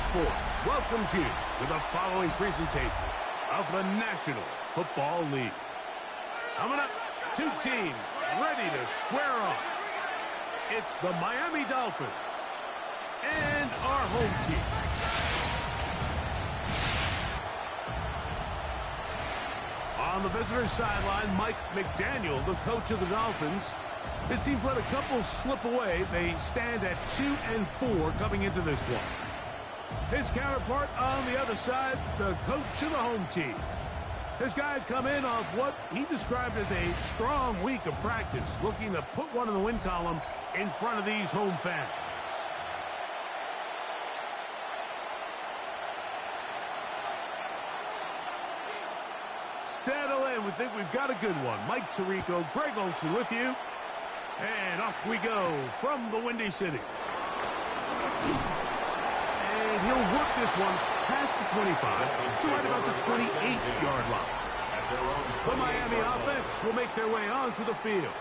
Sports welcomes you to the following presentation of the National Football League. Coming up, two teams ready to square off. It's the Miami Dolphins and our home team. On the visitor's sideline, Mike McDaniel, the coach of the Dolphins. His team's let a couple slip away. They stand at 2-4 coming into this one. His counterpart on the other side, the coach of the home team. His guys come in off what he described as a strong week of practice, looking to put one in the win column in front of these home fans. Settle in. We think we've got a good one. Mike Tirico, Greg Olsen with you. And off we go from the Windy City. And he'll work this one past the 25 to right about the 28-yard line. The Miami offense will make their way onto the field.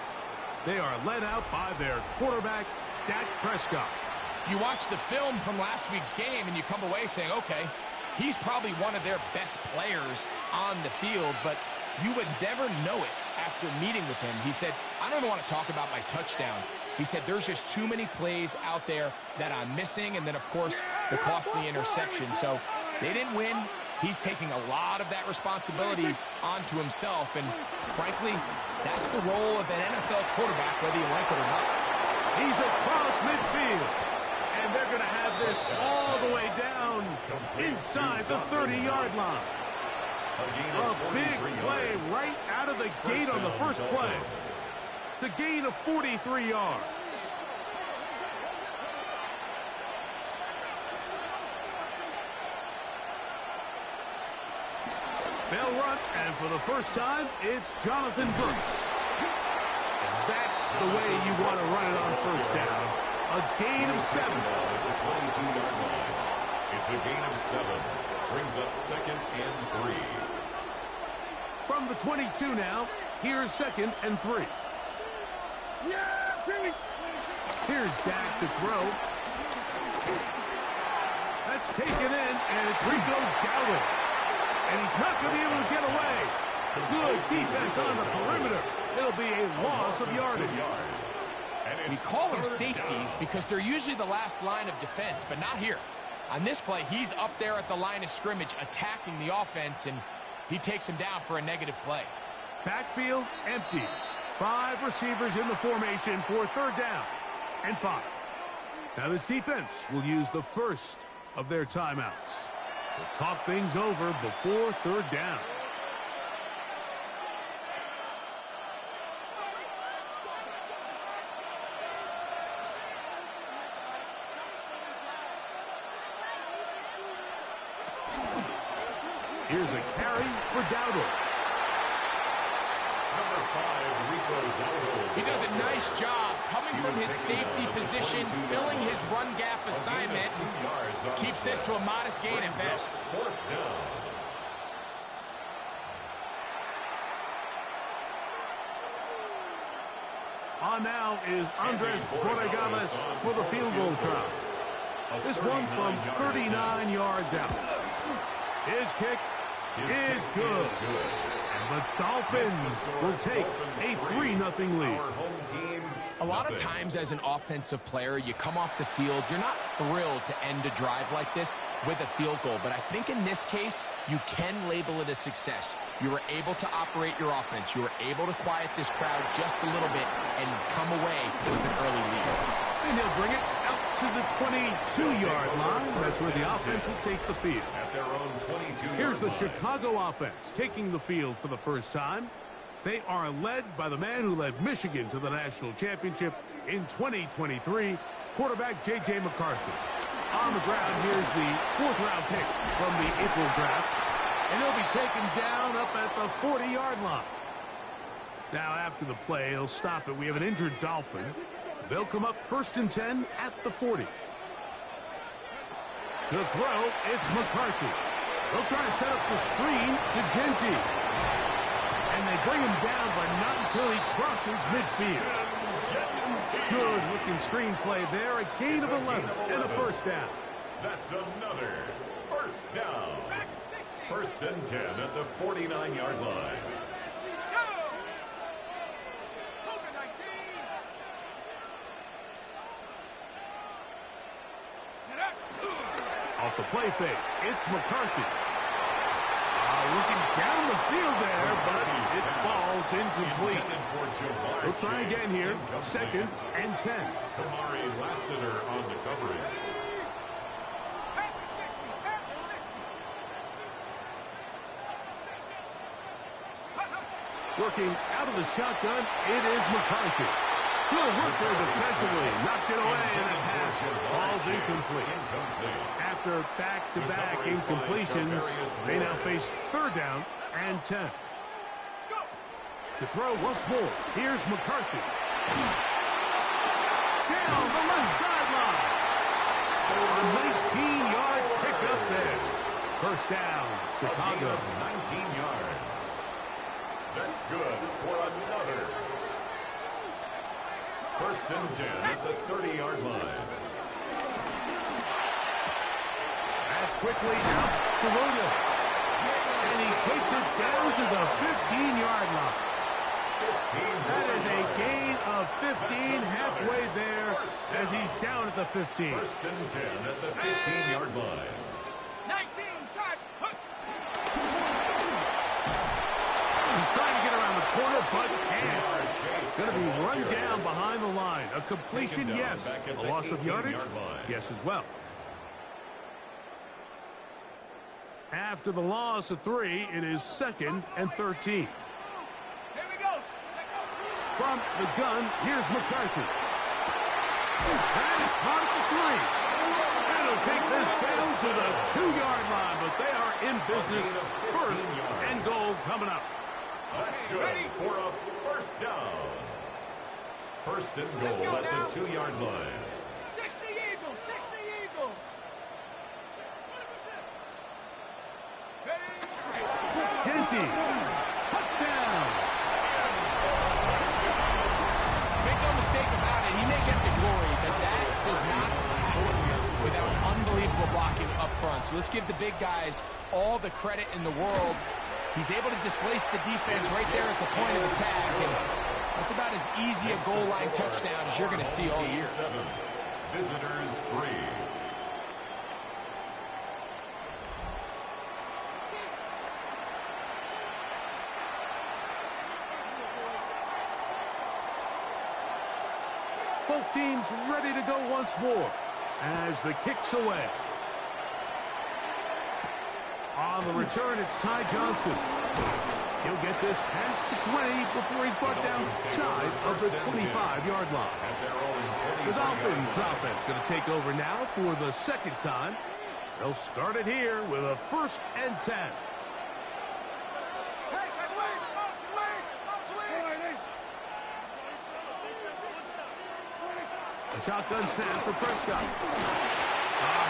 They are led out by their quarterback, Dak Prescott. You watch the film from last week's game and you come away saying, okay, he's probably one of their best players on the field, but you would never know it after meeting with him. He said, I don't want to talk about my touchdowns. He said, there's just too many plays out there that I'm missing, and then, of course, the costly interception. So they didn't win. He's taking a lot of that responsibility onto himself, and frankly, that's the role of an NFL quarterback, whether you like it or not. He's across midfield, and they're going to have this all the way down inside the 30-yard line. A big play right out of the gate on the first play. It's a gain of 43 yards. They'll run, and for the first time, it's Jonathan Brooks. And that's the way you want to run it on first down. A gain of 7. It's a gain of 7. Brings up 2nd and 3. From the 22 now, here's 2nd and 3. Here's Dak to throw. That's taken in, and it's Rico Dowdle. And he's not going to be able to get away. Good defense on the perimeter. It'll be a loss of yardage. We call them safeties because they're usually the last line of defense, but not here. On this play, he's up there at the line of scrimmage attacking the offense, and he takes him down for a negative play. Backfield empties. 5 receivers in the formation for 3rd down and 5. Now this defense will use the first of their timeouts. We'll talk things over before 3rd down. Here's a carry for Dowdle. Number 5, Rico Dowdle. He does a nice job coming from his safety position, filling his run gap assignment. Keeps this to a modest gain at best. 4th down. On now is Andres Borregales for the field goal try. This one from 39 yards out. His kick is good. And the Dolphins will take a 3-0 lead. A lot of times as an offensive player, you come off the field, you're not thrilled to end a drive like this with a field goal. But I think in this case, you can label it a success. You were able to operate your offense. You were able to quiet this crowd just a little bit and come away with an early lead. And he'll bring it out to the 22-yard line. That's where the offense will take the field. At their own 22-yard Here's the line. Chicago offense taking the field for the first time. They are led by the man who led Michigan to the national championship in 2023, quarterback J.J. McCarthy. On the ground, here's the 4th-round pick from the April draft. And he'll be taken down up at the 40-yard line. Now, after the play, he'll stop it. We have an injured Dolphin. They'll come up 1st and 10 at the 40. To throw, it's McCarthy. They'll try to set up the screen to Genty. And they bring him down, but not until he crosses midfield. Good looking screen play there. A gain of 11 and a 1st down. That's another first down. First and 10 at the 49-yard line. Off the play fake, it's McCarthy. Looking down the field there, but it falls incomplete. We'll try again here. Second and 10. Kamari Lassiter on the coverage. Working out of the shotgun, it is McCarthy. Good work there defensively. Knocked it away, and the pass falls incomplete. After back-to-back incompletions, they now face third down and 10. To throw once more, here's McCarthy. Down the left sideline. A 19-yard pickup there. First down, Chicago. 19 yards. That's good for another. First and 10 at the 30-yard line. That's quickly out to Williams. And he takes it down to the 15-yard line. That is a gain of 15 halfway there as he's down at the 15. First and 10 at the 15-yard line. 19, time. He's trying to get around the corner, but can't. Going to be run down behind the line. A completion, yes. A loss of yardage, yes as well. After the loss of 3, it is second and 13. Here we go. From the gun, here's McCarthy. That is caught at the 3. And he'll take this down to the 2-yard line, but they are in business. First and goal coming up. That's good for a first down. First and goal at the 2-yard line. 60 Eagle, 60 Eagle. Denty. Touchdown. Make no mistake about it, he may get the glory, but that does not happen without unbelievable blocking up front. So let's give the big guys all the credit in the world. He's able to displace the defense right there at the point of attack, and that's about as easy a goal line touchdown as you're going to see all year. Visitors 3. Both teams ready to go once more as the kick's away. On the return, it's Ty Johnson. He'll get this past the 20 before he's brought down shy of the 25-yard line. The Dolphins offense going to take over now for the second time. They'll start it here with a first and 10. A shotgun snap for Prescott.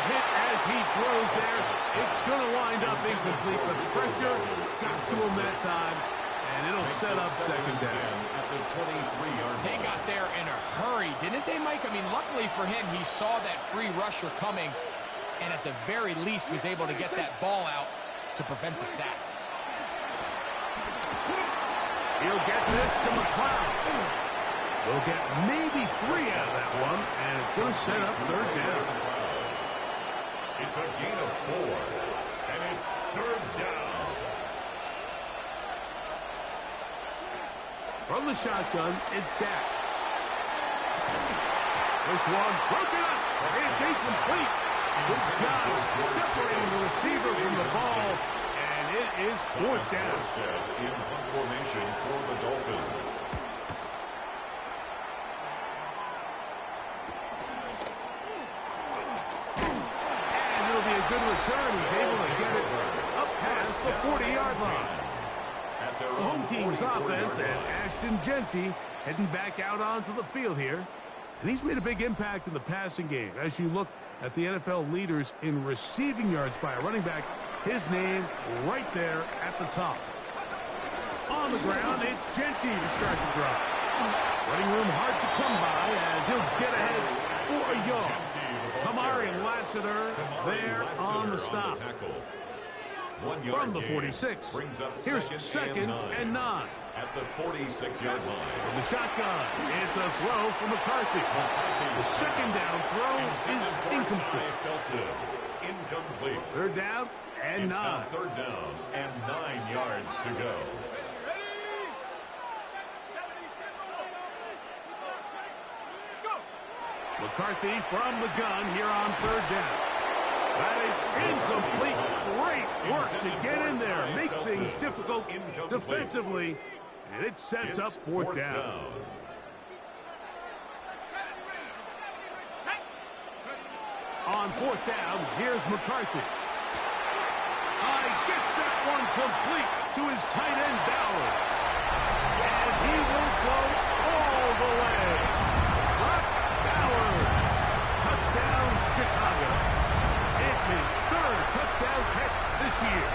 Hit as he throws there. It's going to wind up incomplete, but pressure got to him that time, and it'll set up second down. They got there in a hurry, didn't they, Mike? I mean, luckily for him, he saw that free rusher coming, and at the very least was able to get that ball out to prevent the sack. He'll get this to McLeod. They'll get maybe 3 out of that one, and it's going to set up third down. It's a gain of 4, and it's third down. From the shotgun, it's Dak. This one broken up. It's incomplete. Good job separating the receiver from the ball, and it is fourth down. In punt formation for the Dolphins. Good return. He's able to get it up past the 40-yard line. The home team's offense and Ashton Jeanty heading back out onto the field here. And he's made a big impact in the passing game. As you look at the NFL leaders in receiving yards by a running back, his name right there at the top. On the ground, it's Jeanty to start the drive. Running room hard to come by as he'll get ahead for a yard. Kamari Lassiter there on the stop. From the 46, here's 2nd and 9. At the 46-yard line. From the shotgun, it's a throw from McCarthy. The 2nd down throw is incomplete. Incomplete. 3rd down and 9. It's now 3rd down and 9 yards to go. McCarthy from the gun here on 3rd down. That is incomplete. Great work to get in there, make things difficult defensively, and it sets up 4th down. On 4th down, here's McCarthy. Gets that one complete to his tight end, Bowers. And he will go all the way. Bowers. Touchdown, Chicago. It's his 3rd touchdown catch this year.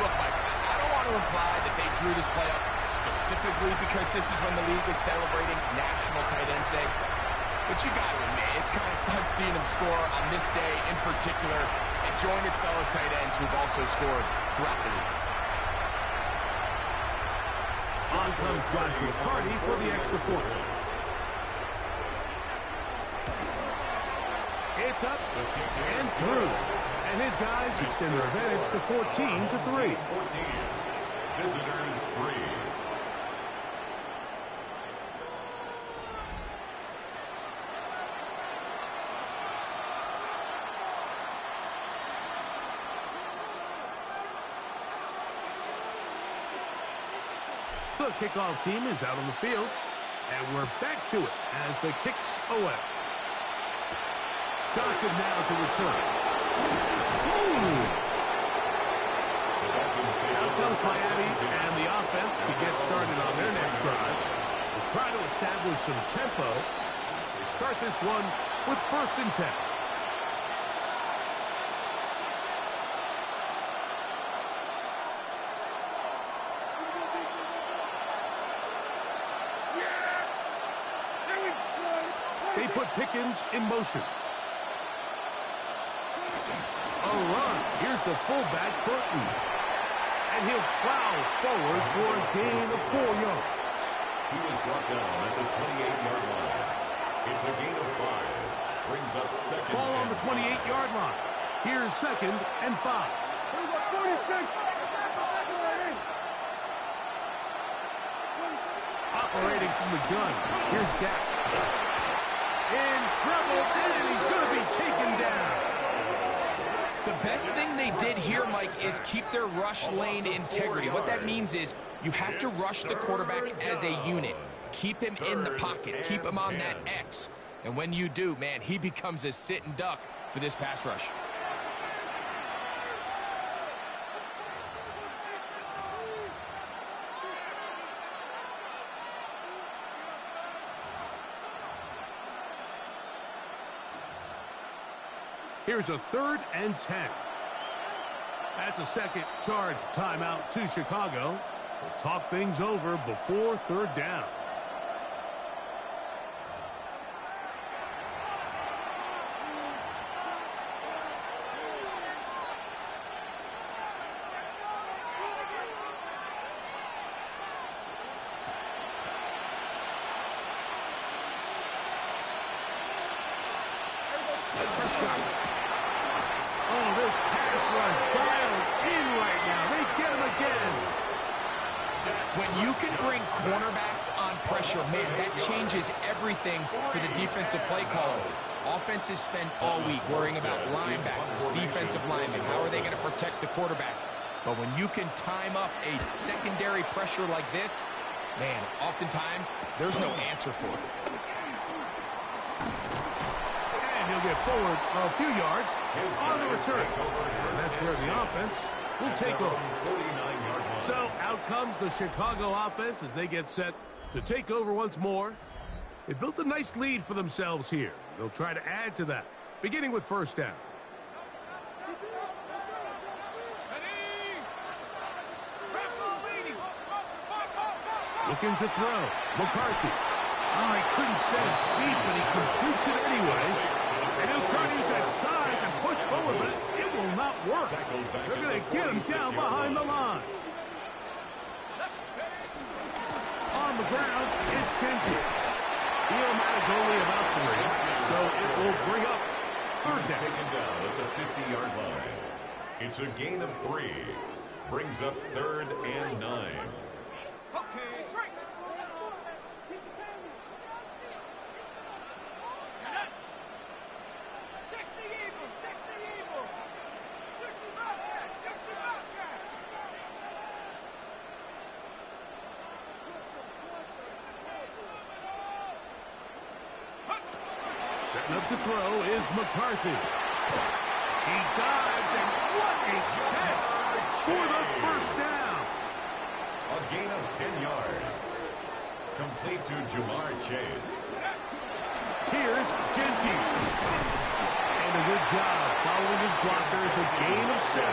Look, Mike, I don't want to imply that they drew this play up specifically because this is when the league is celebrating National Tight Ends Day. But you got to admit, it's kind of fun seeing him score on this day in particular and join his fellow tight ends who've also scored throughout the league. On comes Joshua Carty for the extra point. It's up and through. And his guys extend their advantage to 14-3. 14. Visitors 3. The kickoff team is out on the field, and we're back to it as the kick's away. Johnson now to return. Out comes Miami and the offense to get started on their next drive. They'll try to establish some tempo as they start this one with 1st and 10. They put Pickens in motion. A run. Here's the fullback, Burton. And he'll plow forward for a gain of 4 yards. He was brought down at the 28-yard line. It's a gain of 5. Brings up 2nd. Ball on the 28-yard line. Here's 2nd and 5. Operating from the gun. Here's Dak. In trouble, and he's going to be taken down. The best thing they did here, Mike, is keep their rush lane integrity. What that means is you have to rush the quarterback as a unit. Keep him in the pocket. Keep him on that X. And when you do, man, he becomes a sitting duck for this pass rush. Here's a 3rd and 10. That's a second charge timeout to Chicago. We'll talk things over before 3rd down. Oh, this pass rush dialed in right now. They get him again. When you can bring cornerbacks on pressure, man, that changes everything for the defensive play caller. Offenses spend all week worrying about linebackers, defensive linemen. How are they going to protect the quarterback? But when you can time up a secondary pressure like this, man, oftentimes there's no answer for it. And he'll get forward a few yards on the return. And that's where the offense will take over. So out comes the Chicago offense as they get set to take over once more. They built a nice lead for themselves here. They'll try to add to that, beginning with 1st down. Looking to throw. McCarthy. Oh, he couldn't set his feet, but he completes it anyway. And he'll try to use that size and push forward, but it will not work. They're going to get him down behind the line. On the ground, it's Genty. The Oman is only about 3, so it will bring up third down. Taken down at the 50-yard line. It's a gain of 3. Brings up 3rd and 9. Okay, break. 60 evil, 60 evil. 60 Bobcat, 60 Bobcat. Setting up to throw is McCarthy. He dives, and what a catch for the first down. A gain of 10 yards. Complete to Jamar Chase. Here's Genty. And a good job following his blockers. A gain of 7.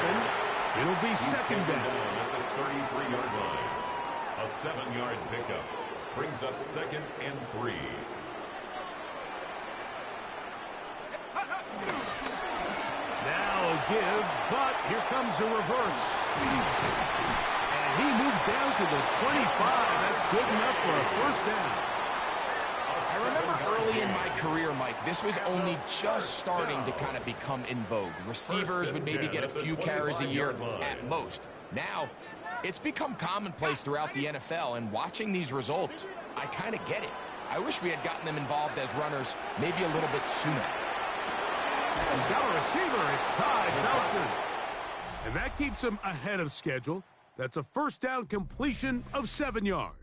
It'll be second down. At the 33-yard line. A 7-yard pickup. Brings up 2nd and 3. Now a give, but here comes a reverse. And he moves down to the 25. That's good enough for a first down. I remember early in my career, Mike, this was only just starting to kind of become in vogue. Receivers would maybe get a few carries a year at most. Now, it's become commonplace throughout the NFL, and watching these results, I kind of get it. I wish we had gotten them involved as runners maybe a little bit sooner. He's got a receiver. It's Ty Felton. And that keeps him ahead of schedule. That's a first down completion of 7 yards.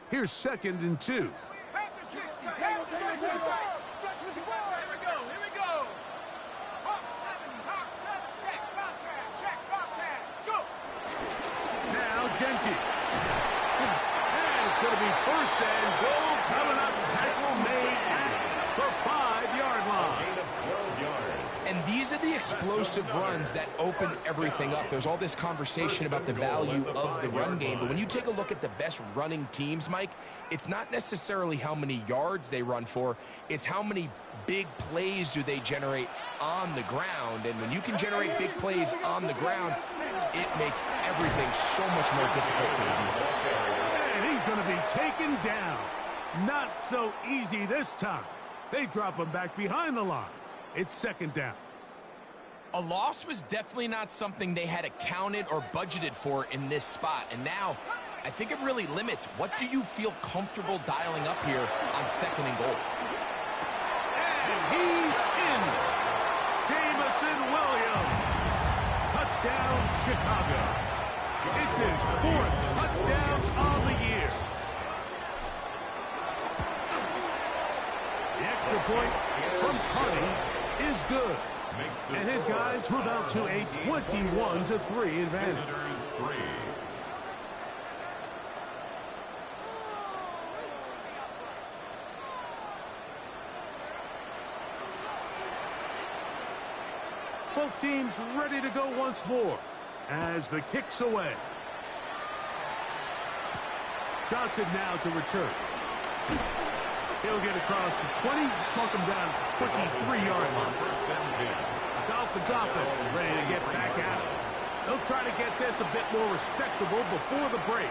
Here's 2nd and 2. Here we go. Hawk 7, check, Bobcat, go. Now Genty. And it's going to be first and goal coming up. Tackle made at the 5-yard line. Gain of 12 yards. And these are the explosive runs that open everything up. There's all this conversation about the value of the run game, but when you take a look at the best running teams, Mike, it's not necessarily how many yards they run for, it's how many big plays do they generate on the ground. And when you can generate big plays on the ground, it makes everything so much more difficult for the defense. And he's going to be taken down. Not so easy this time. They drop him back behind the line. It's second down. A loss was definitely not something they had accounted or budgeted for in this spot. And now, I think it really limits what do you feel comfortable dialing up here on 2nd and goal. And he's in. Jamison Williams. Touchdown, Chicago. It's his 4th touchdown on the year. The extra point from Carney is good. And his guys move out to a 21-3 advantage. Visitors 3. Both teams ready to go once more as the kick's away. Johnson now to return. He'll get across the 20, mark him down at the 23-yard line. First and 10. The Dolphins offense ready to get back at it. They'll try to get this a bit more respectable before the break.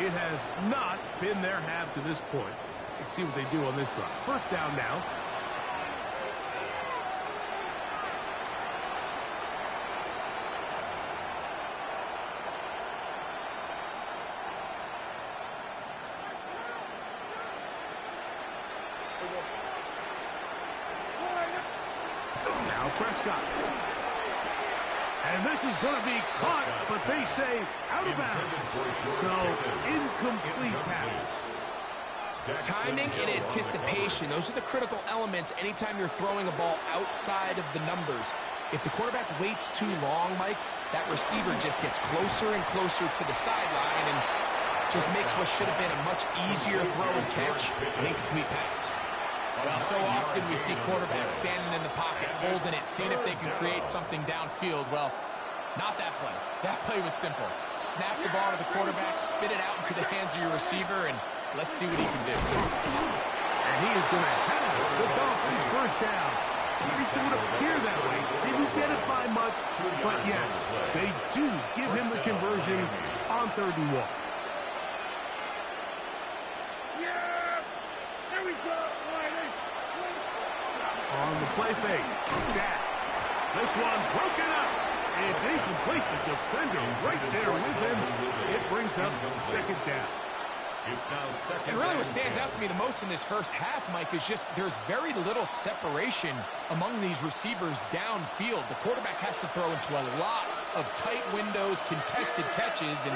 It has not been their half to this point. Let's see what they do on this drive. First down now. Now Prescott. And this is going to be caught, but they say out of bounds. So, incomplete pass. Timing and anticipation, those are the critical elements anytime you're throwing a ball outside of the numbers. If the quarterback waits too long, Mike, that receiver just gets closer and closer to the sideline and just makes what should have been a much easier throw and catch an incomplete pass. Well, so often we see quarterbacks standing in the pocket, holding it, seeing if they can create something downfield. Well, not that play. That play was simple. Snap the ball to the quarterback, spit it out into the hands of your receiver, and let's see what he can do. And he is going to have the Dolphins first down. At least it would appear that way. Didn't get it by much, but yes, they do give him the conversion on 3rd and 1. On the play fake. Jack. This one broken up. It's incomplete. The defender right there with him. It brings up 2nd down. It's now 2nd. And really what stands out to me the most in this first half, Mike, is just there's very little separation among these receivers downfield. The quarterback has to throw into a lot of tight windows, contested catches, and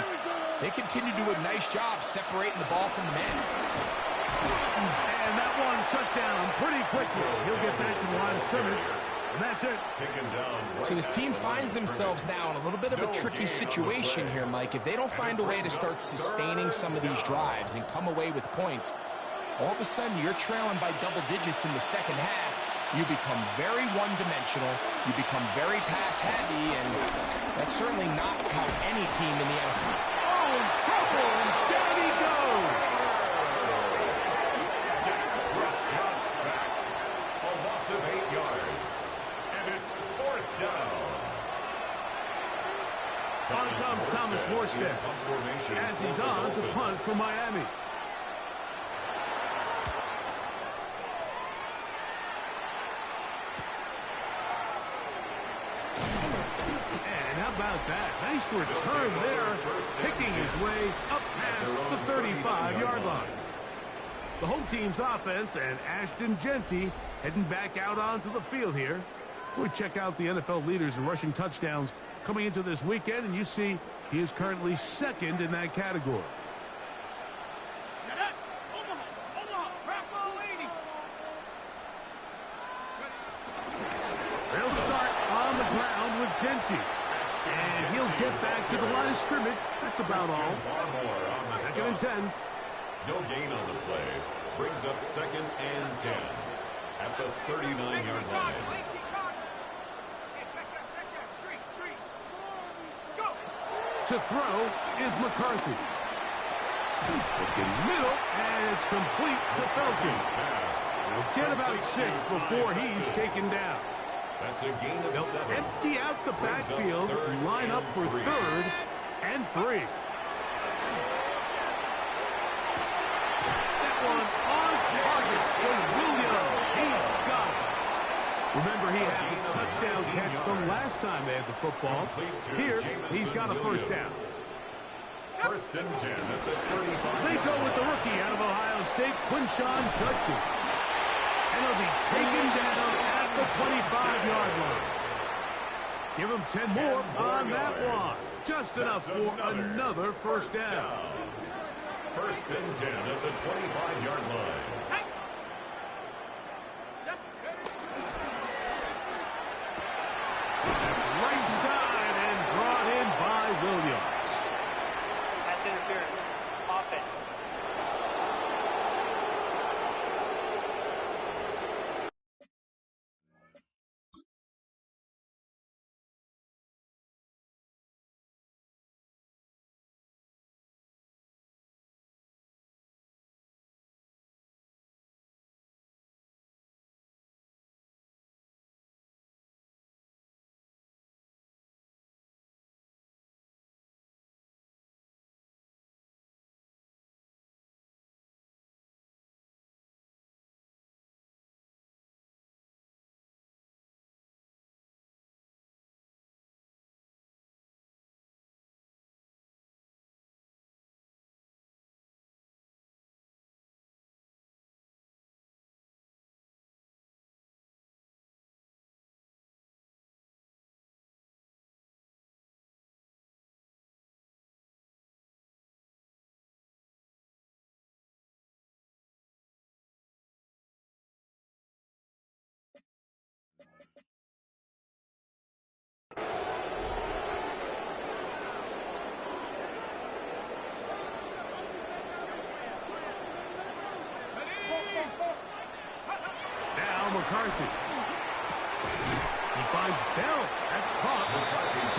they continue to do a nice job separating the ball from the man. And that one shut down pretty quickly. He'll get back to the line of scrimmage, and that's it. So this team finds themselves now in a little bit of a tricky situation here, Mike. If they don't find a way to start sustaining some of these drives and come away with points, all of a sudden you're trailing by double digits in the second half. You become very one-dimensional. You become very pass-heavy, and that's certainly not how any team in the NFL. Oh, in trouble, and down he goes. Of 8 yards, and it's 4th down. On comes Thomas Morstead as he's on to punt for Miami. And how about that? Nice return there, picking his way up past the 35-yard line. The home team's offense and Ashton Genty heading back out onto the field here. We check out the NFL leaders in rushing touchdowns coming into this weekend, and you see he is currently 2nd in that category. They'll start on the ground with Genty. And he'll get back to the line of scrimmage. That's about all. 2nd and 10. No gain on the play. Brings up 2nd and 10 at the 39-yard line. To throw is McCarthy. Looking middle, and it's complete to Felton. He'll get about 6 before he's taken down. That's a gain of 7. Empty out the backfield, line up for 3rd and 3. Remember, he had the touchdown catch from last time they had the football. Here, he's got a first down. 1st and 10 at the 35. They go with the rookie out of Ohio State, Quinshawn Judkins. And he'll be taken down at the 25-yard line. Give him 10 more on that one. Just enough for another first down. 1st and 10 at the 25-yard line.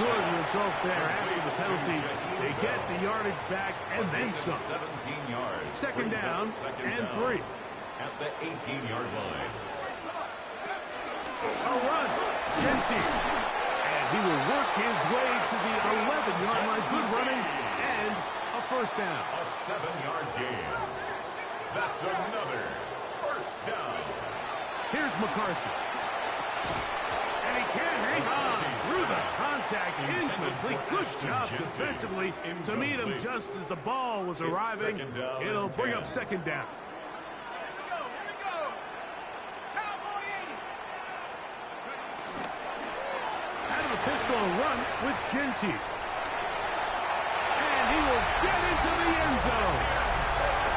good result there after the penalty. They get the yardage back and then some. 17 yards. Second down and 3. At the 18-yard line. A run. Genty. And he will work his way to the 11-yard line. Good running and a first down. A 7-yard gain. That's another first down. Here's McCarthy. And he can't hang on through the contact. Incomplete. Good job defensively to meet him just as the ball was arriving. It'll bring up second down. Out of the pistol run with Genty. And he will get into the end zone.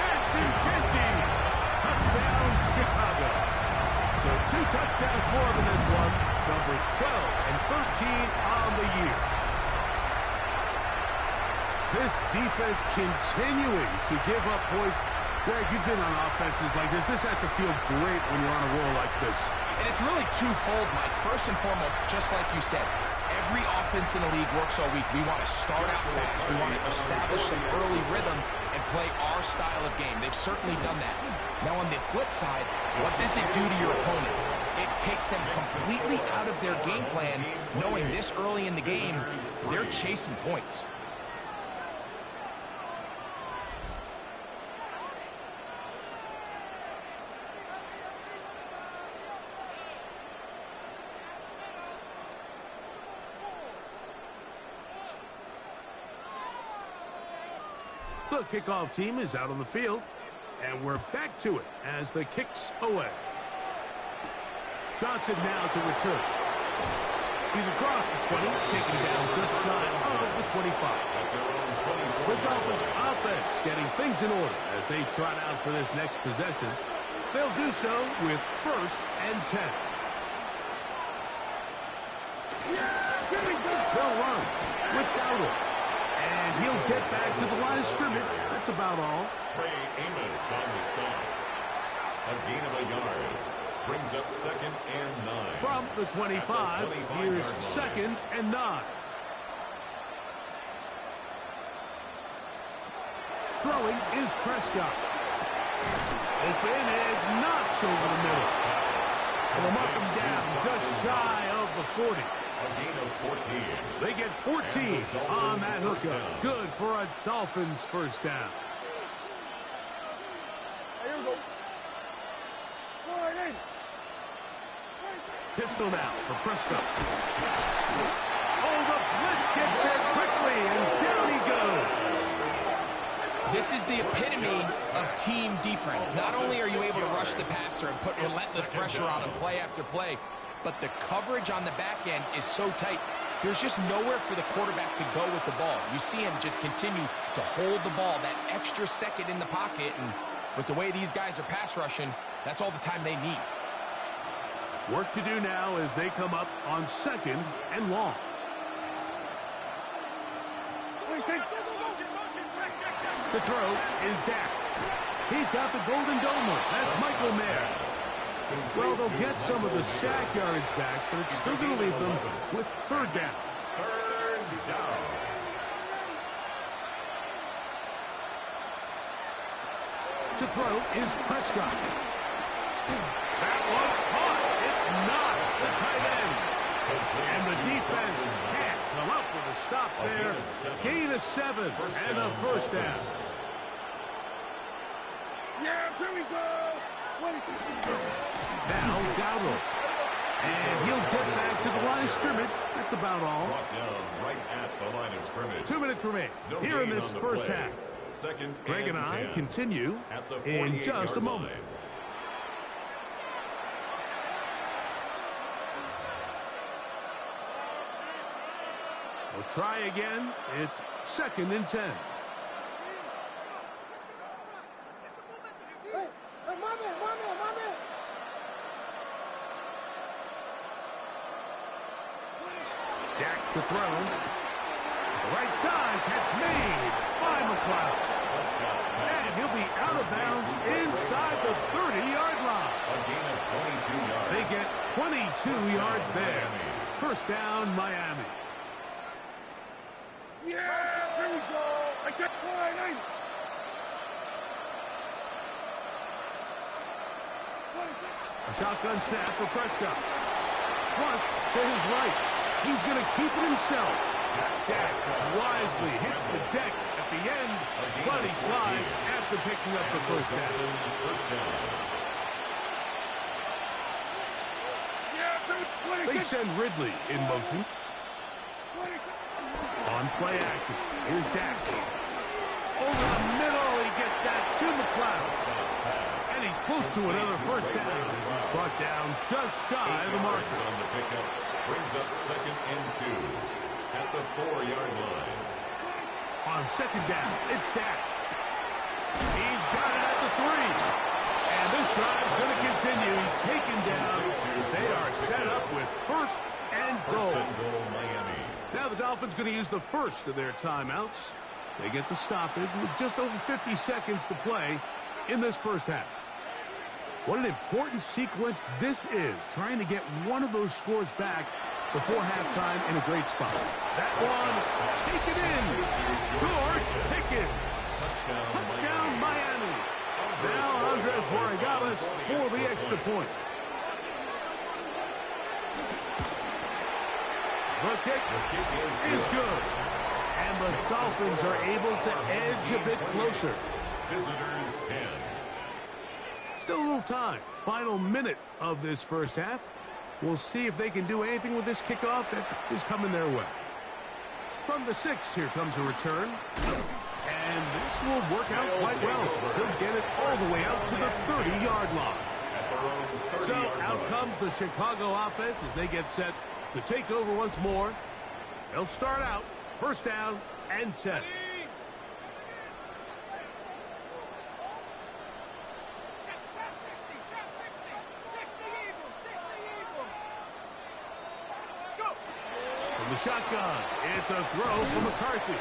Ashton Genty. Touchdown, Chicago. So 2 touchdowns for him in this one. Numbers 12 and 13 on the year. This defense continuing to give up points. Greg, you've been on offenses like this. This has to feel great when you're on a roll like this. And it's really twofold, Mike. First and foremost, just like you said, every offense in the league works all week. We want to start out fast. We want to establish some early rhythm and play our style of game. They've certainly done that. Now, on the flip side, what does it do to your opponent? It takes them completely out of their game plan, knowing this early in the game, they're chasing points. The kickoff team is out on the field, and we're back to it as the kick's away. Johnson now to return. He's across the 20, taken down just shy of the 25. The Dolphins offense getting things in order as they trot out for this next possession. They'll do so with 1st and 10. They'll run without it. And he'll get back to the line of scrimmage. That's about all. Trey Amos on the stop. A gain of a yard. Brings up 2nd and 9. From the 25, here's 2nd and 9. Throwing is Prescott. Open is Knox over the middle. And they'll mark him down just shy of the 40. A gain of 14. They get 14 on that hookup. Good for a Dolphins first down. Here we go. Pistol now for Prescott. Oh, the blitz gets there quickly, and down he goes. This is the epitome of team defense. Not only are you able to rush the passer and put relentless pressure on him play after play, but the coverage on the back end is so tight. There's just nowhere for the quarterback to go with the ball. You see him just continue to hold the ball that extra second in the pocket, and with the way these guys are pass rushing, that's all the time they need. Work to do now as they come up on 2nd and long. To throw is Dak. He's got the golden domer. That's Michael Mayer. Well, they'll get some of the sack yardage back, but it's still going to leave them with 3rd down. Third down. To throw is Prescott. That one caught. It's Knox, the tight end. And the defense can't come up with a stop there. Gain of 7 and a first down. Yeah, here we go. Now Dowdle. And he'll get back to the line of scrimmage. That's about all. Brought down right at the line of scrimmage. 2 minutes remain No here in gain this on the first play. half. 2nd Greg and I 10. continue At the in just a 48-yard moment. line. We'll try again. It's 2nd and 10. Dak to throw. Right side, catch made by McLeod. And he'll be out of bounds inside the 30-yard line. A gain of 22 yards. They get 22 yards there. First down, Miami. A shotgun snap for Prescott. Flush to his right. He's going to keep it himself. Dak wisely hits the deck at the end, but he slides after picking up the first down. They send Ridley in motion. On play action, here's Dak. Over the middle, he gets that to McLeod. And he's close to another first down. He's brought down just shy of the marker. On the pickup, brings up 2nd and 2 at the 4-yard line. On second down, it's Dak. He's got it at the 3. And this drive's going to continue. He's taken down. They are set up with first and goal. Miami. Now the Dolphins going to use the first of their timeouts. They get the stoppage with just over 50 seconds to play in this first half. What an important sequence this is, trying to get one of those scores back before halftime in a great spot. That one, taken in. George Pickens. Touchdown Miami. Now Andres Borregales for the extra point. The kick is good. And the Dolphins are able to edge a bit closer. Visitors 10. Still a little time. Final minute of this first half. We'll see if they can do anything with this kickoff that is coming their way. From the 6, here comes a return. And this will work out quite well. He'll get it all the way out to the 30-yard line. So out comes the Chicago offense as they get set to take over once more. They'll start out first down and 10. From the shotgun, it's a throw from McCarthy.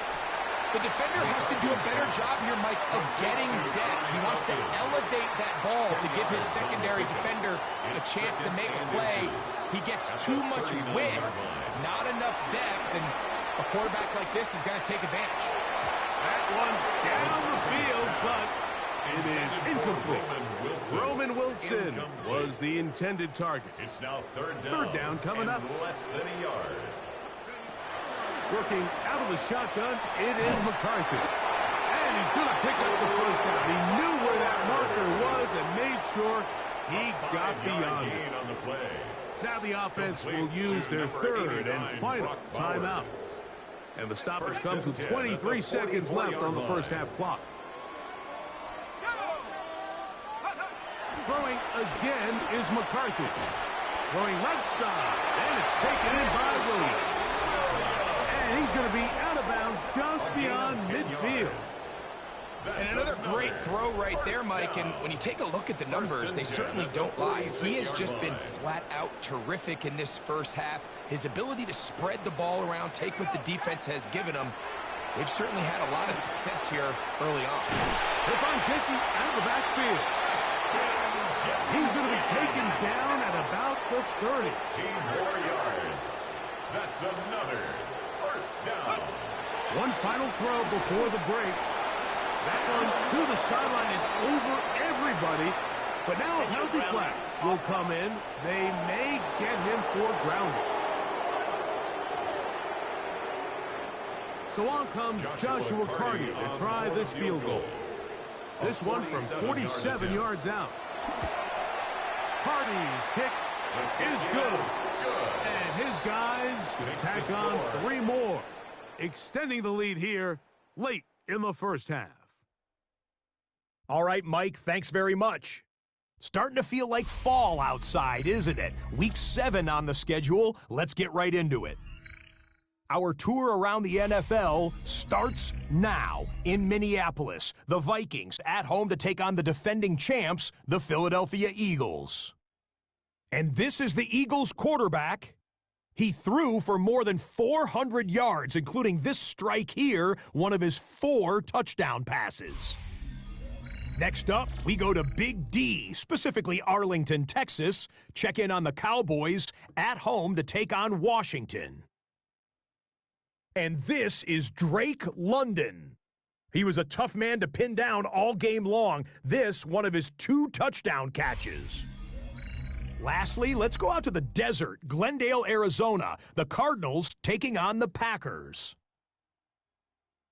The defender has to do a better job here, Mike, of getting depth. He wants to elevate that ball to give his secondary defender a chance to make a play. He gets too much width, not enough depth, and a quarterback like this is going to take advantage. That one down the field, but it is incomplete. Roman Wilson was the intended target. It's now third down coming up. Less than a yard. Working out of the shotgun, it is McCarthy. And he's going to pick up the first down. He knew where that marker was and made sure he got beyond it. On the play. Now the offense will use their third and final timeout. And the stoppage comes with 23 seconds left on the first half clock. Throwing again is McCarthy. Throwing left side, and it's taken in by Williams. And he's going to be out of bounds just beyond midfield. And another great throw right there, Mike. And when you take a look at the numbers, they certainly don't lie. He has just been flat out terrific in this first half. His ability to spread the ball around, take what the defense has given him. They've certainly had a lot of success here early on. They find Jakey out of the backfield. He's going to be taken down at about the 30. 16 more yards. That's another first down. One final throw before the break. That one to the sideline is over everybody. But now a penalty flag will come in. They may get him for grounding. So on comes Joshua Carty to try this field goal. This one from 47 yards out. Carty's kick is good. And his guys can tack on 3 more, extending the lead here late in the first half. All right, Mike, thanks very much. Starting to feel like fall outside, isn't it? Week 7 on the schedule. Let's get right into it. Our tour around the NFL starts now in Minneapolis. The Vikings at home to take on the defending champs, the Philadelphia Eagles. And this is the Eagles quarterback. He threw for more than 400 yards, including this strike here, one of his 4 touchdown passes. Next up, we go to Big D, specifically Arlington, Texas. Check in on the Cowboys at home to take on Washington. And this is Drake London. He was a tough man to pin down all game long. This, one of his 2 touchdown catches. Lastly, let's go out to the desert, Glendale, Arizona. The Cardinals taking on the Packers.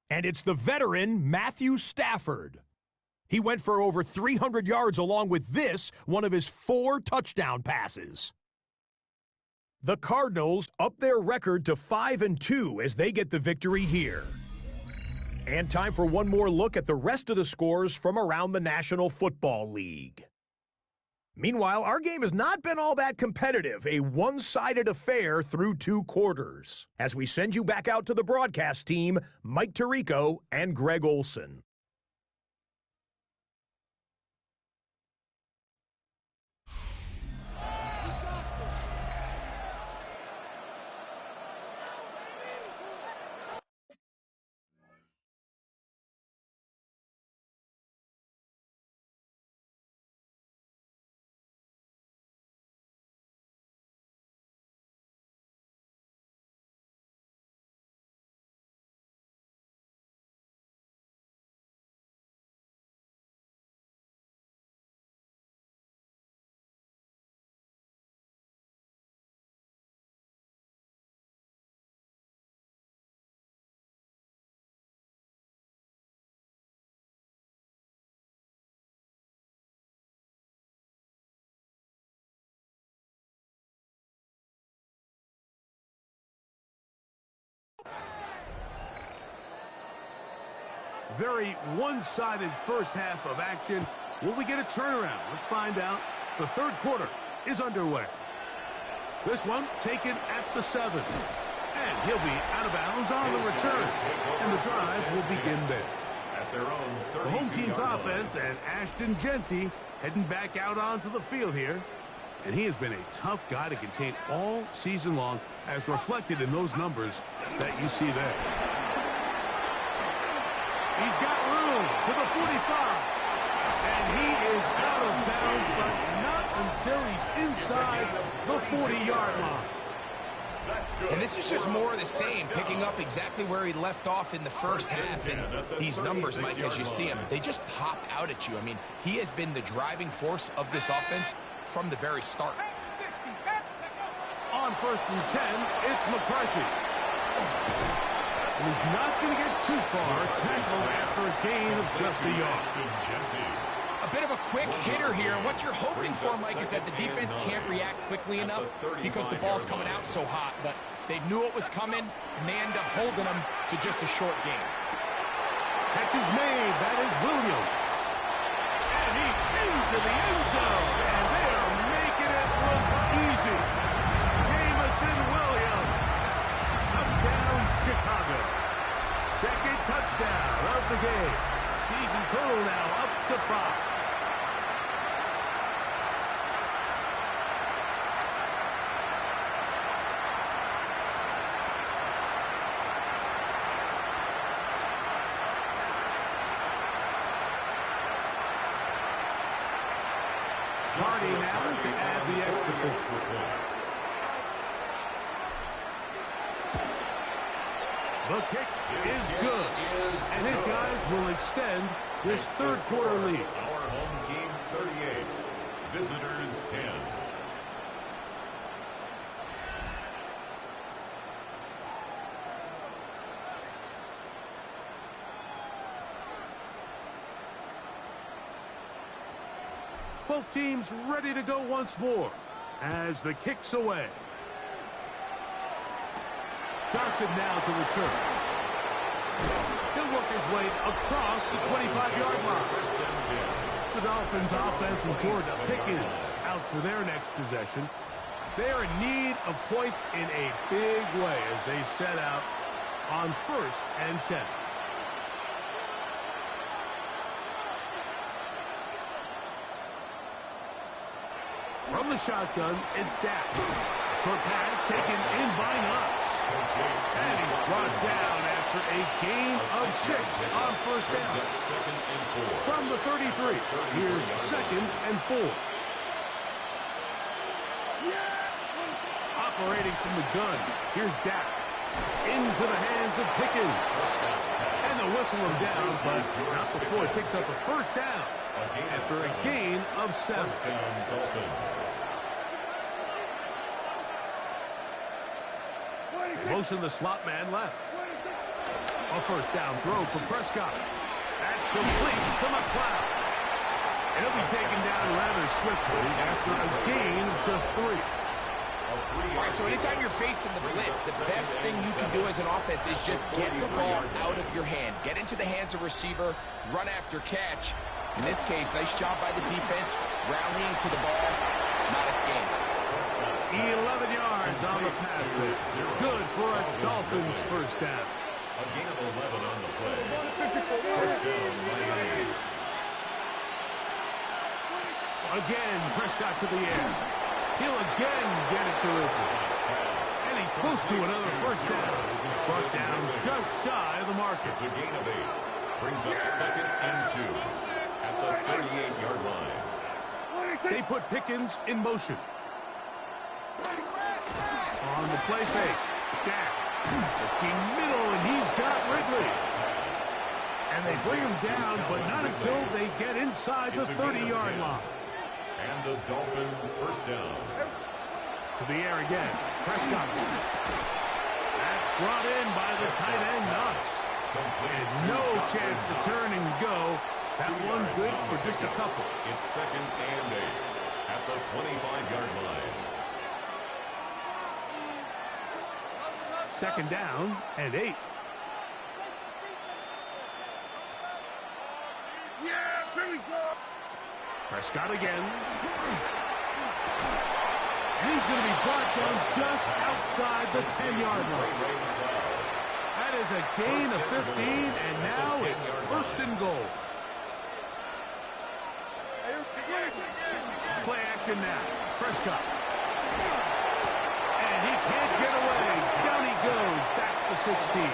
And it's the veteran Matthew Stafford. He went for over 300 yards along with this, one of his 4 touchdown passes. The Cardinals up their record to 5-2 as they get the victory here. And time for one more look at the rest of the scores from around the National Football League. Meanwhile, our game has not been all that competitive, a one-sided affair through 2 quarters. As we send you back out to the broadcast team, Mike Tirico and Greg Olson. Very one-sided first half of action. Will we get a turnaround? Let's find out. The third quarter is underway. This one taken at the 7. And he'll be out of bounds on the return. And the drive will begin there. At their own The home team's offense and Ashton Genty heading back out onto the field here. And he has been a tough guy to contain all season long, as reflected in those numbers that you see there. He's got room to the 45. And he is out of bounds, but not until he's inside the 40-yard line. And this is just more of the same, picking up exactly where he left off in the first half. And these numbers, Mike, as you see them, they just pop out at you. I mean, he has been the driving force of this offense from the very start. On 1st and 10, it's McCarthy. And he's not going to get too far, tackled after a gain of just a yard. A bit of a quick hitter here. And what you're hoping for, Mike, is that the defense can't react quickly enough because the ball's coming out so hot. But they knew it was coming, and they end up holding them to just a short gain. Catch is made. That is Williams. And he's into the end zone. And they are making it look easy. Jamison Williams. Touchdown, Chicago. Second touchdown of the game. Season total now up to 5. Hardy now to add the extra point. The kick is good, and his guys will extend this third quarter lead. Our home team 38, visitors 10. Both teams ready to go once more as the kick's away. Johnson now to return. He'll work his way across the 25-yard line. The Dolphins offense and Georgia Pickens out for their next possession. They are in need of points in a big way as they set out on 1st and 10. From the shotgun, it's Dak. Short pass taken in by Knox. And he's brought down after a gain of 6 on 1st down. From the 33, here's 2nd and 4. Operating from the gun, here's Dak. Into the hands of Pickens. And they'll whistle him down, but not before he picks up a 1st down after a gain of 7. motion the slot man left. A first down throw for Prescott. That's complete to McLeod. And he'll be taken down rather swiftly after a gain of just 3. All right, so anytime you're facing the blitz, the best thing you can do as an offense is just get the ball out of your hand. Get into the hands of receiver, run after catch. In this case, nice job by the defense, rallying to the ball. Modest gain. 11 yards on the pass there. Good for a Dolphins first down. A gain of 11 on the play. First down, Miami. Again, Prescott to the air. He'll again get it to Ridley. And he's close to another first down as he's brought down just shy of the mark. It's a gain of 8. Brings up 2nd and 2 at the 38-yard line. They put Pickens in motion. On the play fake. Dak looking middle, and he's got Ridley. And they bring him down, but not until they get inside the 30-yard line. And the Dolphin first down. To the air again. Prescott. That's brought in by the tight end, Knox. And no chance to turn and go. That one good for just a couple. It's 2nd and 8 at the 25-yard line. 2nd down and 8. Prescott again. And he's going to be brought down just outside the 10-yard line. That is a gain of 15, and now it's 1st and goal. Play action now. Prescott. And he can't get away. Down he goes. Back to 16.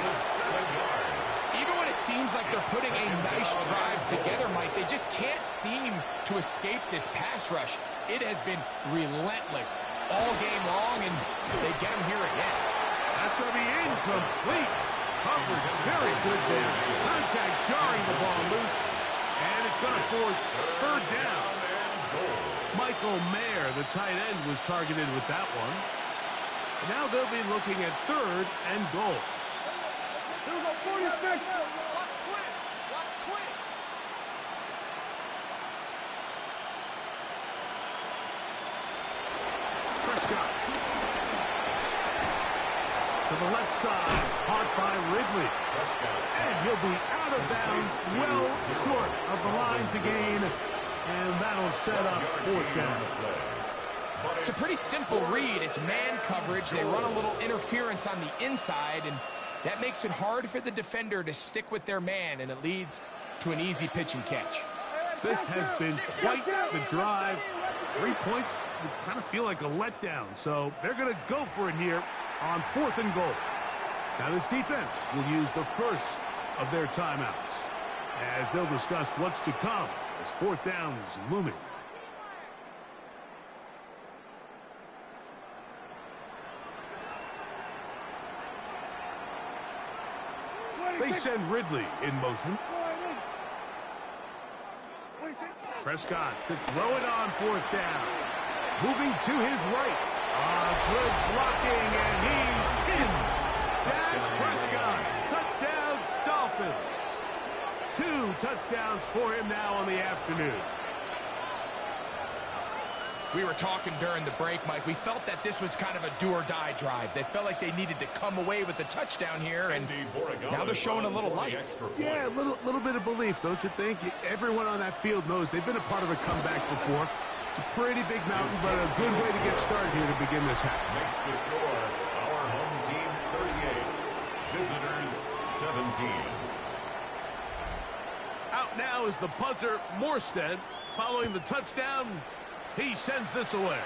Even when it seems like they're putting a nice drive together, Mike, they just can't seem to escape this pass rush. It has been relentless all game long, and they get him here again. That's going to be incomplete. Coverage very good there. Contact jarring the ball loose, and it's going to force 3rd down. Michael Mayer, the tight end, was targeted with that one. Now they'll be looking at 3rd and goal. Prescott. To the left side, caught by Ridley. And he'll be out of bounds, well short of the line to gain. And that'll set up 4th down. It's a pretty simple read. It's man coverage. They run a little interference on the inside, and that makes it hard for the defender to stick with their man, and it leads to an easy pitch and catch. This has been quite the drive. 3 points would kind of feel like a letdown, so they're going to go for it here on 4th and goal. Now this defense will use the first of their timeouts as they'll discuss what's to come as 4th down is looming. They send Ridley in motion. Prescott to throw it on 4th down. Moving to his right. Good blocking, and he's in. Dak Prescott. Touchdown, Dolphins. 2 touchdowns for him now on the afternoon. We were talking during the break, Mike. We felt that this was kind of a do-or-die drive. They felt like they needed to come away with the touchdown here, and now they're showing a little life. Yeah, a little bit of belief, don't you think? Everyone on that field knows they've been a part of a comeback before. It's a pretty big mountain, but a good way to get started here to begin this half. Makes the score our home team 38, visitors 17. Out now is the punter, Morstead. Following the touchdown, he sends this away.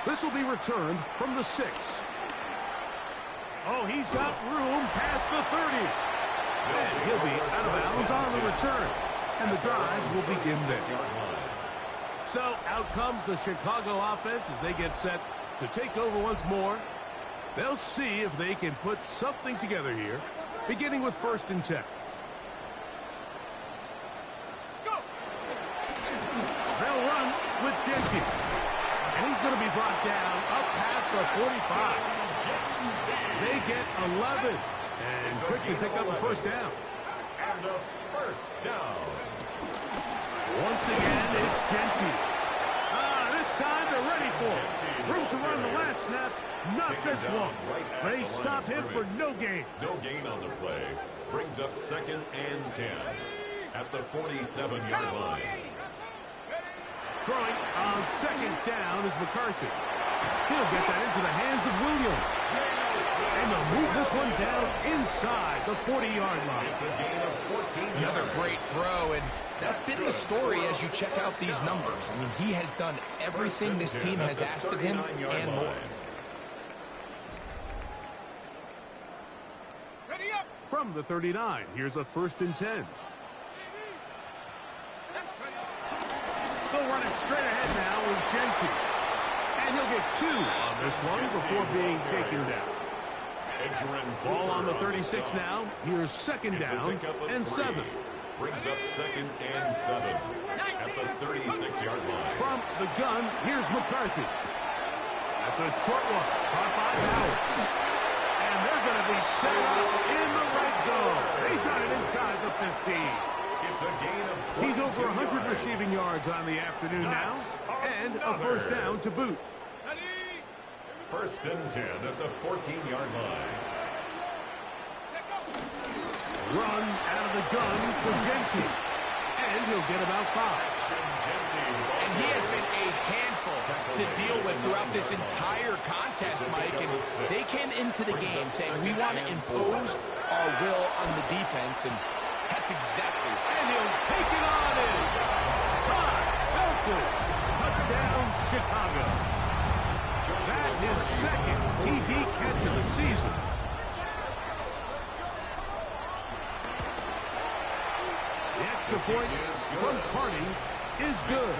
This will be returned from the 6. Oh, he's got room past the 30. And he'll be out of bounds on the return. And the drive will begin there. So out comes the Chicago offense as they get set to take over once more. They'll see if they can put something together here, beginning with 1st and 10. They'll run with Denty. And he's going to be brought down up past the 45. They get 11 and quickly pick up a first down. And a first down. Once again, it's Genty. This time they're ready for it. Room to run the last snap. Not this one. They stop him for no gain. No gain on the play. Brings up 2nd and 10 at the 47-yard line. Throwing on 2nd down is McCarthy. He'll get that into the hands of Williams. And they'll move this one down inside the 40-yard line. It's a gain of 14 yards. Another great throw, and that's been the story as you check out these numbers. I mean, he has done everything this team has asked of him and more. Ready up. From the 39, here's a 1st and 10. They'll run it straight ahead now with Genty. And he'll get 2 on this one before being taken down. Ball on the 36 now. Here's 2nd down and 7. Brings up 2nd and 7 at the 36-yard line. From the gun, here's McCarthy. That's a short one. Caught by Howard. And they're going to be set up in the red zone. They've got it inside the 15. It's a gain of 22 He's over 100 yards. receiving yards on the afternoon now. And a first down to boot. 1st and 10 at the 14-yard line. Run out of the gun for Genty. And he'll get about 5. And he has been a handful to deal with throughout this entire contest, Mike. And they came into the game saying, we want to impose our will on the defense. And that's exactly. And he'll take it on in. Felton. Touchdown, Chicago. That is 2nd TD catch of the season. The extra point from Carney is good.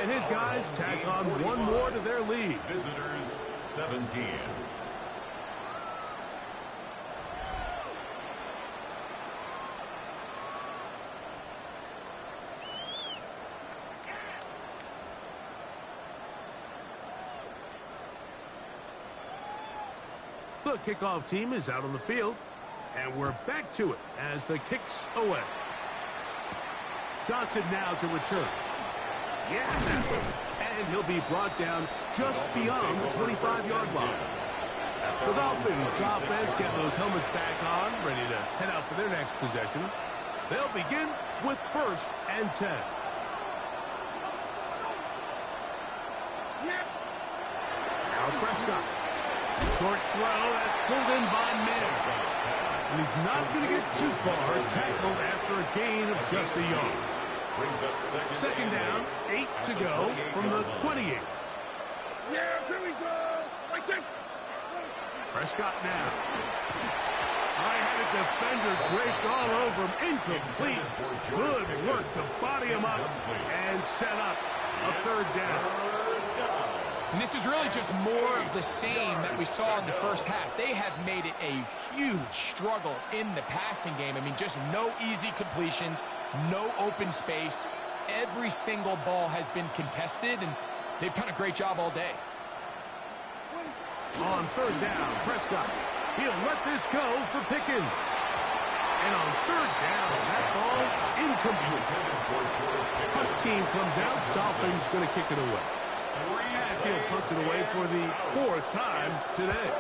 And his guys tack on one more to their lead. Visitors 17. The kickoff team is out on the field, and we're back to it as the kick's away. Johnson now to return. And he'll be brought down just beyond the 25-yard line. The Dolphins offense get those helmets back on, ready to head out for their next possession. They'll begin with 1st and 10. Now Prescott. Short throw that's pulled in by Madden. And he's not going to get too far, tackled after a gain of just a yard. Brings up 2nd down, 8 to go from the 28. Yeah, here we go. Right there. Prescott now. I had a defender draped all over him. Incomplete. Good work to body him up and set up a 3rd down. And this is really just more of the same that we saw in the first half. They have made it a huge struggle in the passing game. I mean, just no easy completions, no open space. Every single ball has been contested, and they've done a great job all day. On 3rd down, Prescott. He'll let this go for Pickens. And on 3rd down, that ball incomplete. Punt team comes out. Dolphins going to kick it away. As he'll punch it away for the 4th time today.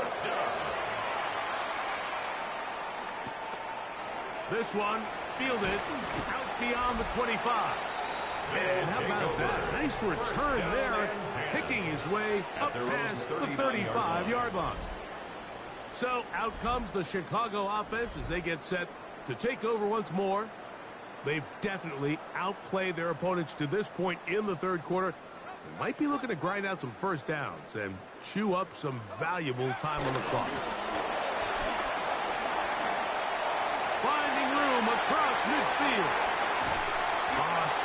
This one fielded out beyond the 25. And how about that? Nice return there, picking his way up past the 35-yard line. So out comes the Chicago offense as they get set to take over once more. They've definitely outplayed their opponents to this point in the 3rd quarter. They might be looking to grind out some first downs and chew up some valuable time on the clock. Finding room across midfield.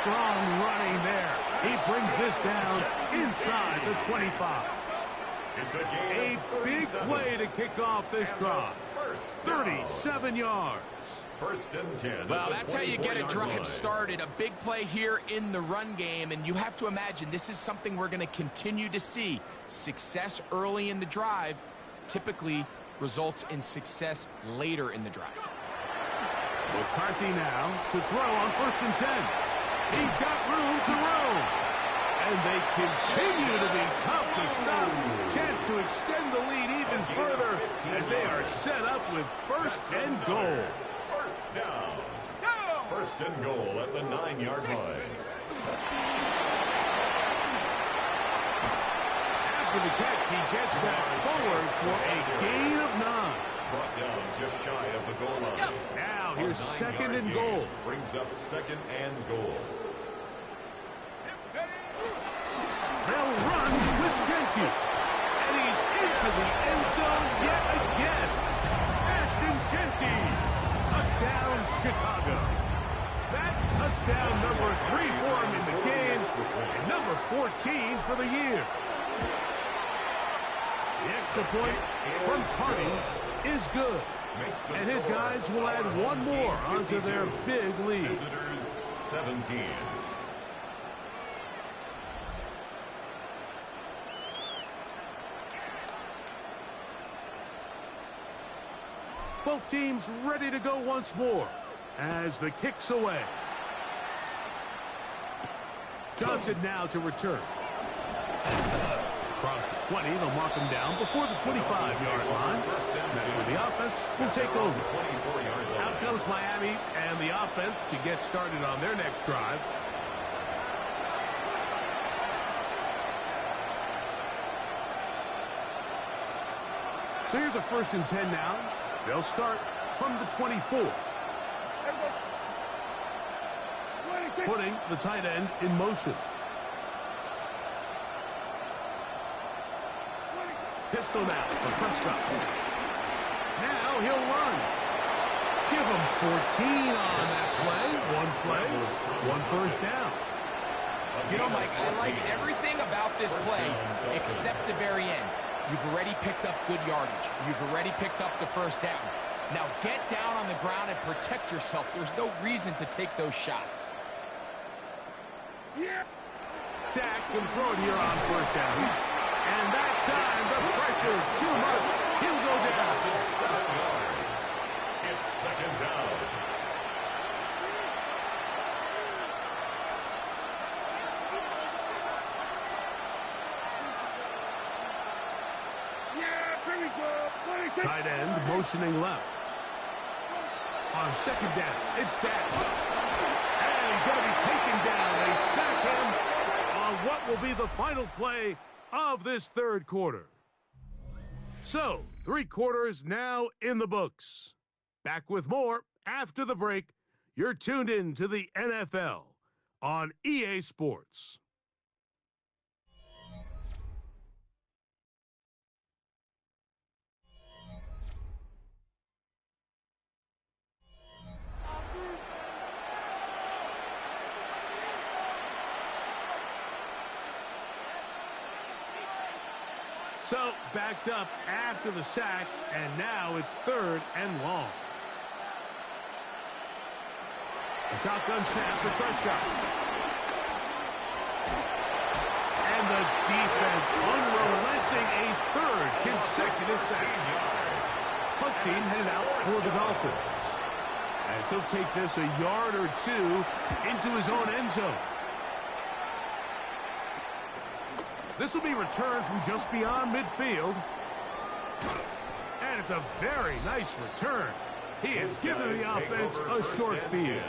Strong running there. He brings this down inside the 25. It's a big play to kick off this drive. 37 yards. 1st and 10. Well, that's how you get a drive started. A big play here in the run game, and you have to imagine this is something we're going to continue to see. Success early in the drive typically results in success later in the drive. McCarthy now to throw on 1st and 10. He's got room to roam. And they continue to be tough to stop. Chance to extend the lead even further as they are set up with 1st and goal. First down. 1st and goal at the 9-yard line. After the catch, he gets that forward for a gain of 9. Brought down just shy of the goal line. Now here's 2nd and goal. Brings up 2nd and goal. They'll run with Gentry. And he's into the end zone yet again. Ashton Gentry. Touchdown, Chicago. That touchdown number 3 for him in the game. And number 14 for the year. The extra point from Harding is good. And his guys will add one more onto their big lead. Visitors 17. Both teams ready to go once more as the kick's away. Johnson now to return. Across the 20, they'll mark him down before the 25-yard line. That's where the offense will take over. Out comes Miami and the offense to get started on their next drive. So here's a 1st and 10 now. They'll start from the 24. Putting the tight end in motion. Pistol now for Prescott. Now he'll run. Give him 14 on that play. One 1st down. You know, Mike, I like everything about this play except the very end. You've already picked up good yardage. You've already picked up the 1st down. Now get down on the ground and protect yourself. There's no reason to take those shots. Yep. Dak can throw it here on 1st down. And that time, the pressure too much. He'll go down. 7 yards. It's 2nd down. Tight end motioning left. On 2nd down, it's Dak. And he's going to be taken down. They sack him on what will be the final play of this 3rd quarter. So, 3 quarters now in the books. Back with more after the break. You're tuned in to the NFL on EA Sports. So, backed up after the sack, and now it's 3rd and long. The shotgun snap to Prescott. And the defense unrelenting, a 3rd consecutive sack. Punt team headed out for the Dolphins. As he'll take this a yard or 2 into his own end zone. This will be returned from just beyond midfield. And it's a very nice return. He has given the offense a short field.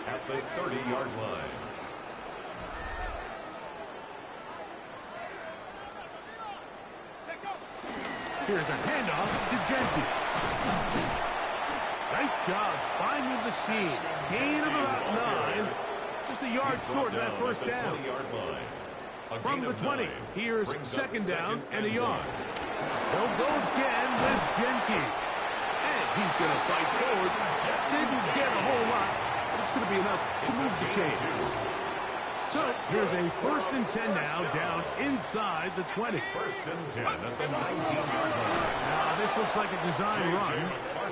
At the 30-yard line. Here's a handoff to Gentry. Nice job finding the seam. Gain of about 9. Just a yard short of that 1st down. From the 20, here's 2nd down and a yard. They'll go again with Gentry. And he's going to fight forward. Didn't get a whole lot, but it's going to be enough to move the chains. So here's a 1st and 10 now down inside the 20. 1st and 10 at the 19-yard line. Now this looks like a design run.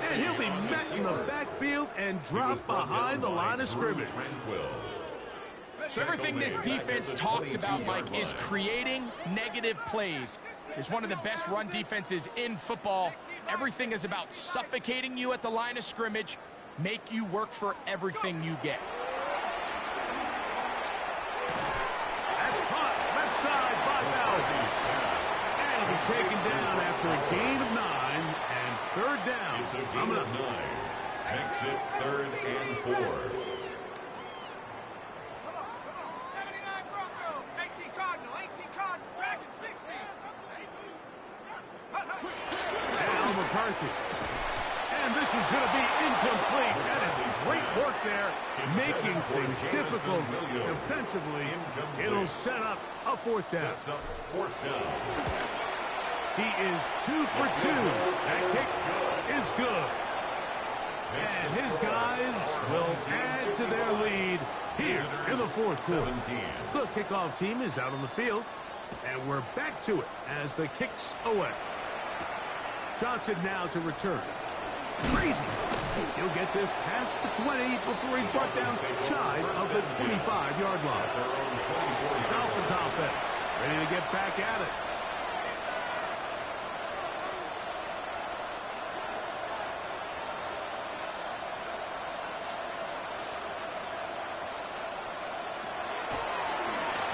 And he'll be met in the backfield and dropped behind the line of scrimmage. So everything this defense talks about, Mike, is creating negative plays. is one of the best run defenses in football. Everything is about suffocating you at the line of scrimmage, make you work for everything you get. That's caught. Left side by Bell. And it'll be taken down after a gain of 9 and third down. It's a gain of 9. Makes it 3rd and 4. 79 Bronco, 18 Cardinal, 18 Cardinal, Dragon 60. Now McCarthy. And this is going to be incomplete. That is great work there, making things difficult defensively. It'll set up a 4th down. Sets up 4th down. He is 2 for 2. That kick is good. And his guys will add to their lead here in the 4th quarter. The kickoff team is out on the field, and we're back to it as the kick's away. Johnson now to return. Crazy. He'll get this past the 20 before he's brought down shy of the 25-yard line. Dolphins offense ready to get back at it.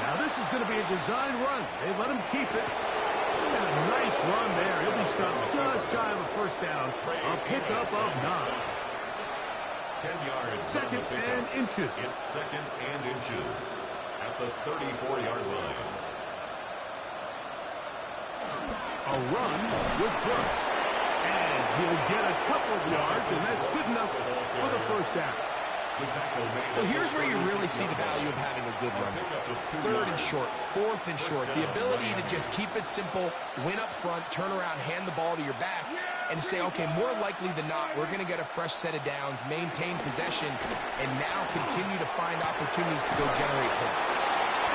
Now this is going to be a design run. They let him keep it. And a nice run there. He'll be stopped just shy of a 1st down. A pickup of 9. 10 yards. 2nd and inches. It's 2nd and inches at the 34-yard line. A run with Brooks. And he'll get a couple of yards, and that's good enough for the 1st down. Well, here's where you really see the value of having a good run. 3rd and short, 4th and short. The ability to just keep it simple, win up front, turn around, hand the ball to your back, and say, okay, more likely than not, we're going to get a fresh set of downs, maintain possession, and now continue to find opportunities to go generate points.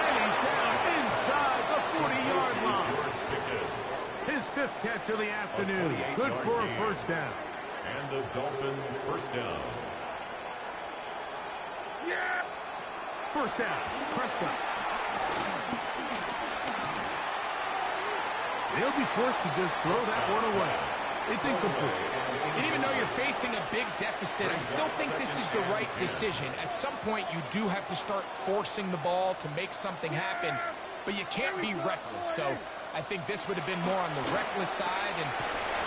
And he's down inside the 40-yard line. His 5th catch of the afternoon. Good for a 1st down. And the Dolphin 1st down. 1st down, Prescott. They'll be forced to just throw that one away. It's incomplete. And even though you're facing a big deficit, I still think this is the right decision. At some point, you do have to start forcing the ball to make something happen, but you can't be reckless. So I think this would have been more on the reckless side, and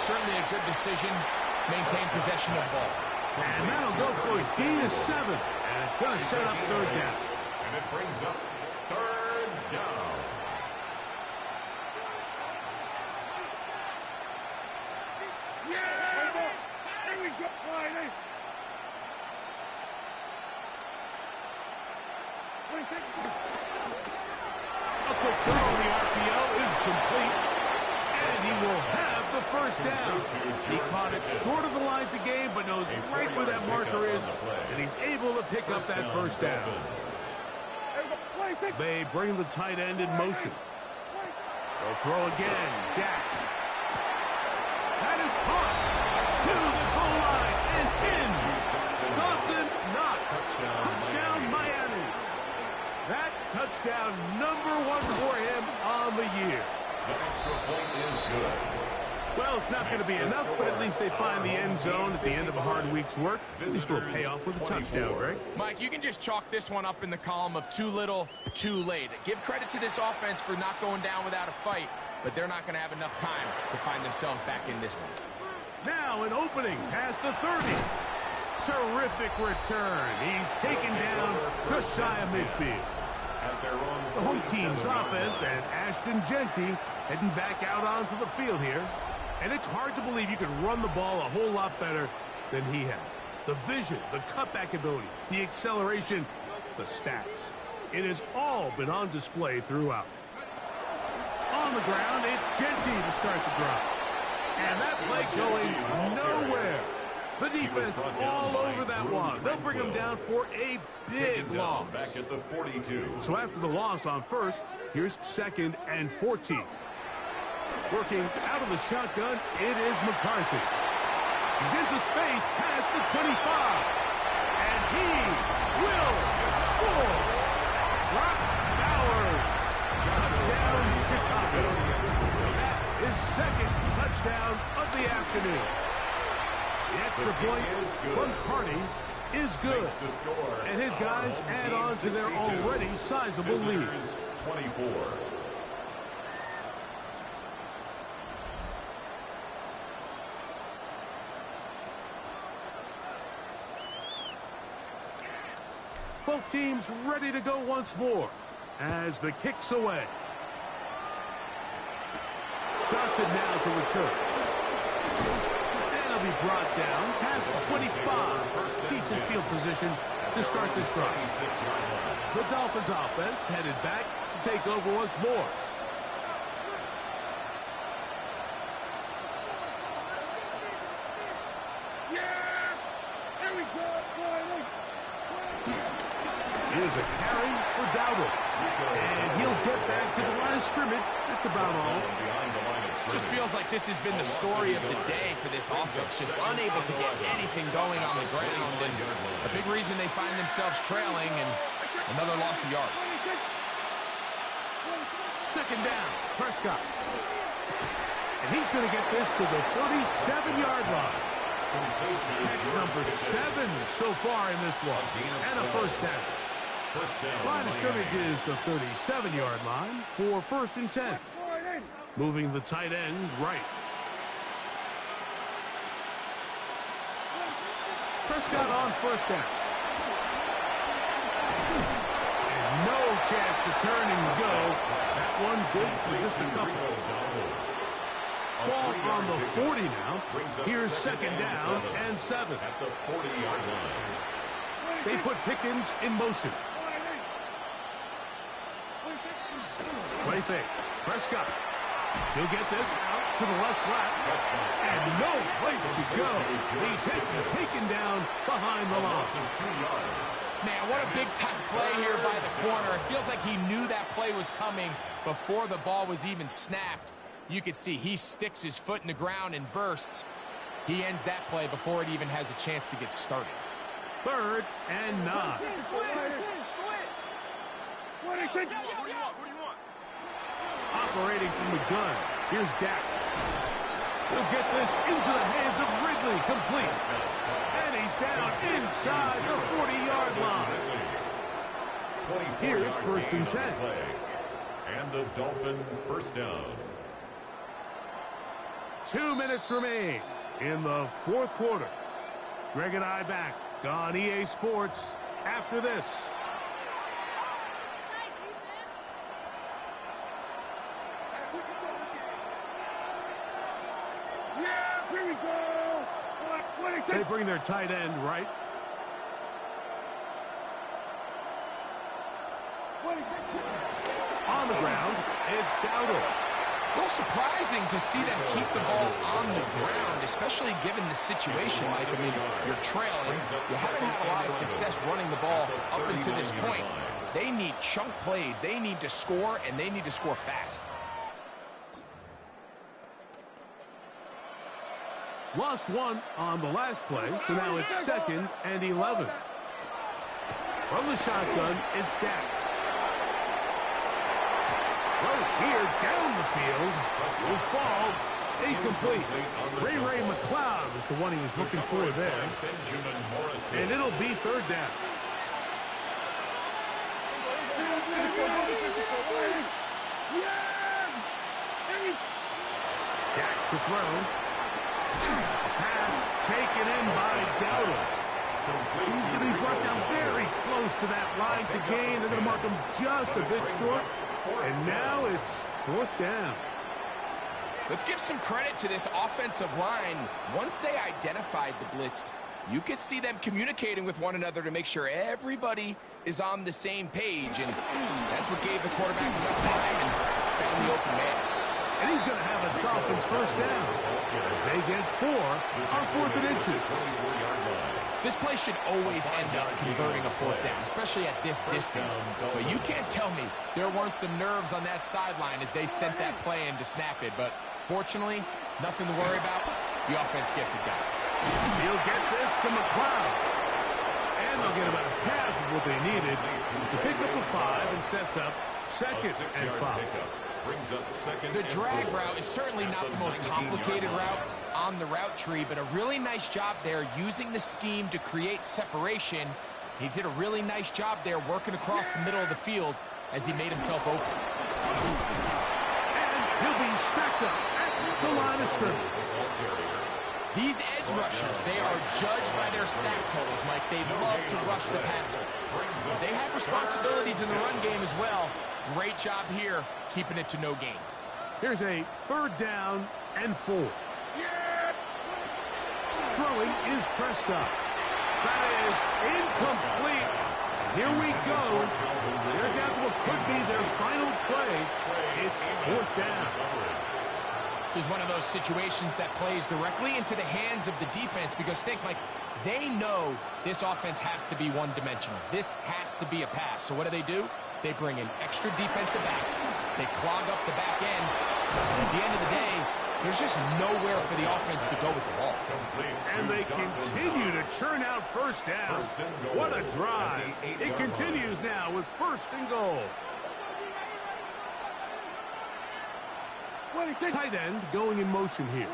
certainly a good decision, maintain possession of the ball. And that'll go for a gain of 7, and it's going to set up 3rd down. And it brings up 3rd down. Here we go, Friday. A quick throw on the RPO is complete, and he will have the 1st down. He caught it short of the lines of game, but knows right where that marker is, and he's able to pick up that 1st down. They bring the tight end in motion. They'll throw again. Dak. That is caught to the goal line and in. Dawson Knox. Touchdown Miami. That touchdown number 1 for him on the year. The extra point is good. Well, it's not going to be enough, but at least they find the end zone at the end of a hard week's work. At least we'll pay off with a touchdown, Greg. Mike, you can just chalk this one up in the column of too little, too late. Give credit to this offense for not going down without a fight, but they're not going to have enough time to find themselves back in this one. Now an opening past the 30. Terrific return. He's taken down just shy of midfield. The home team's offense and Ashton Genty heading back out onto the field here. And it's hard to believe you can run the ball a whole lot better than he has. The vision, the cutback ability, the acceleration, the stats. It has all been on display throughout. On the ground, it's Genty to start the drive. And that play going nowhere. The defense all over that one. They'll bring him down for a big loss. Back at the 42. So after the loss on 1st, here's 2nd and 14. Working out of the shotgun, it is McCarthy. He's into space past the 25. And he will score. Brock Bowers. Touchdown, Chicago. That his second touchdown of the afternoon. The extra point from Carney is good. And his guys add on to their already sizable lead. 24. Both teams ready to go once more as the kick's away. Johnson now to return. And he'll be brought down past the 25. Decent field position to start this drive. The Dolphins offense headed back to take over once more. Here's a carry for Dowdle. And he'll get back to the line of scrimmage. That's about all. Just feels like this has been the story of the day for this offense. Just unable to get anything going on the ground. And a big reason they find themselves trailing and another loss of yards. Second down, Prescott. And he's going to get this to the 37-yard line. Catch number 7 so far in this one. And a first down. Line of scrimmage is the 37-yard line for 1st and 10. Moving the tight end right. Prescott on first down. And no chance to turn and go. That one good for just a couple. Ball on the 40 now. Here's second down and 7. At the 40-yard line. They put Pickens in motion. Play fake. Prescott. He'll get this out to the left flat. And no place to go. He's hit and taken down behind the line. Man, what a big-time play here by the corner. It feels like he knew that play was coming before the ball was even snapped. You can see he sticks his foot in the ground and bursts. He ends that play before it even has a chance to get started. 3rd and 9. Operating from the gun. Here's Dak. He'll get this into the hands of Ridley. Complete. And he's down inside the 40-yard line. Here's 1st and 10. And the Dolphin first down. 2 minutes remain in the 4th quarter. Greg and I back on EA Sports after this. They bring their tight end right. On the ground, it's Dowdle. A little surprising to see them keep the ball on the ground, especially given the situation, Mike. I mean, you're trailing. You haven't had a lot of success running the ball up until this point. They need chunk plays. They need to score, and they need to score fast. Lost one on the last play, so now it's 2nd and 11. From the shotgun, it's Dak. Right here, down the field, will fall, incomplete. Ray McLeod is the one he was looking for there. And it'll be 3rd down. Dak to throw. Pass taken in by Dowdle. He's going to be brought down very close to that line to gain. They're going to mark him just a bit short. And now it's 4th down. Let's give some credit to this offensive line. Once they identified the blitz, you could see them communicating with one another to make sure everybody is on the same page. And that's what gave the quarterback enough time and found the open man. And he's going to have a Dolphins first down as they get 4 on 4th and inches. This play should always end up converting a 4th down, especially at this distance. But you can't tell me there weren't some nerves on that sideline as they sent that play in to snap it. But fortunately, nothing to worry about. The offense gets it done. He'll get this to McLeod. And they'll get about half of what they needed. It's a pickup of 5 and sets up 2nd and 5. brings up second. The drag route is certainly not the most complicated route on the route tree, but a really nice job there using the scheme to create separation. He did a really nice job there working across the middle of the field as he made himself open. And he'll be stacked up at the line of scrimmage. These edge rushers, they are judged by their sack totals, Mike. They love to rush the passer. They have responsibilities in the run game as well. Great job here, keeping it to no gain. Here's a 3rd down and 4. Throwing is Prescott. That is incomplete. Here we go. They're down to what could be their final play. It's 4th down. This is one of those situations that plays directly into the hands of the defense because think, Mike, they know this offense has to be one-dimensional. This has to be a pass. So what do? They bring in extra defensive backs. They clog up the back end. And at the end of the day, there's just nowhere for the offense to go with the ball. And they continue to churn out 1st down. What a drive. It continues now with 1st and goal. Tight end going in motion here.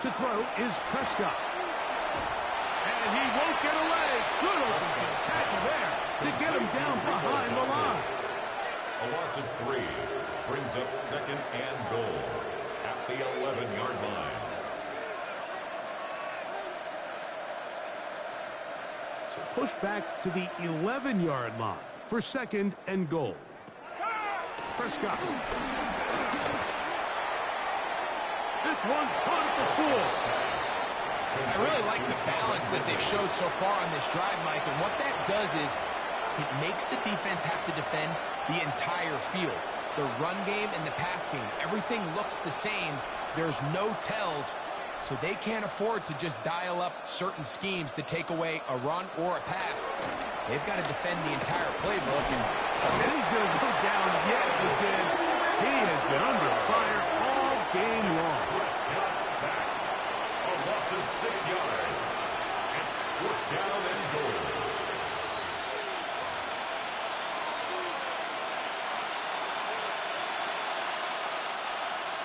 To throw is Prescott. And he won't get away. Good open tackle there to get him down behind the line. A loss of 3 brings up 2nd and goal at the 11-yard line. So push back to the 11-yard line for 2nd and goal. Prescott. This one caught at the full. I really like the balance that they've showed so far on this drive, Mike, and what that does is it makes the defense have to defend the entire field. The run game and the pass game, everything looks the same. There's no tells, so they can't afford to just dial up certain schemes to take away a run or a pass. They've got to defend the entire playbook. And he's going to go down yet again. He has been under fire all game long. Prescott sacked. A loss of 6 yards. It's 4th down and goal.